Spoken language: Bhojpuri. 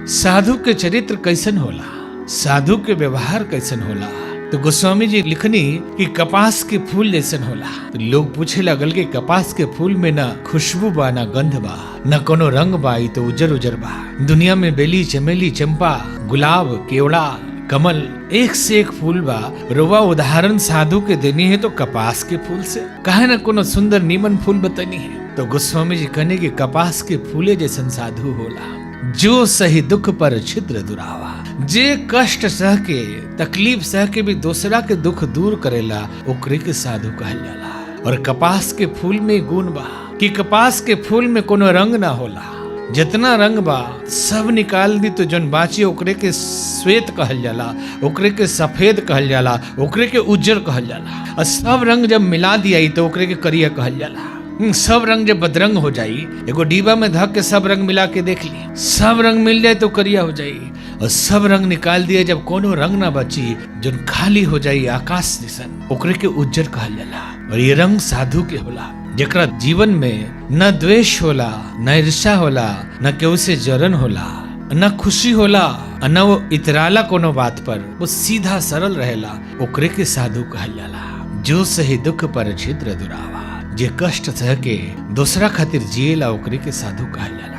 साधु के चरित्र कैसन होला, साधु के व्यवहार कैसन होला। तो गोस्वामी जी लिखनी कि कपास के फूल जैसन होला। तो लोग पूछे लगल कि कपास के फूल में न खुशबू बा, न गंध बा, न कोनो रंग बा, ई तो उजर उजर बा। दुनिया में बेली, चमेली, चंपा, गुलाब, केवड़ा, कमल एक से एक फूल बा। रोवा उदाहरण साधु के देनी है तो कपास के फूल से, काहे न कोनो सुंदर नीमन फूल बतानी है। तो गोस्वामी जी कहने कि कपास के फूले जैसन साधु होला, जो सही दुख पर छिद्र दुरावा। जे कष्ट सह के, तकलीफ सह के भी दूसरा के दुख दूर करेला, ओकरे के साधु कहल जाला। और कपास के फूल में गुण बा कि कपास के फूल में कोनो रंग ना होला। जितना रंग बा सब निकाल दी तो जन बाची ओकरे के श्वेत कहल जाला, ओकरे के सफेद कहल जाला, ओकरे के उज्जर कहल जाला। और सब रंग जब मिला दिया तो ओकरे के करिया कहल जाला। सब रंग जब बदरंग हो जाई, एगो डिब्बा में धक के सब रंग मिला के देख ली, सब रंग मिल जाए तो करिया हो जाई। और सब रंग निकाल दिए जब कोनो रंग ना बची, जो खाली हो जाई आकाश जैसन, ओकरे के उज्जर कहल जाला। और ये रंग साधु के होला, जेकरा जीवन में न द्वेष होला, न ईर्ष्या होला, न केहू से जलन होला, न खुशी होला, न वो इतराला कोनो बात पर, वो सीधा सरल रहेला, ओकरे के साधु कहल जाला। जो सही दुख पर छिद्र दुरावा, जे कष्ट सह के दूसरा खातिर जिएला, ओकरे के साधु कहल जाला।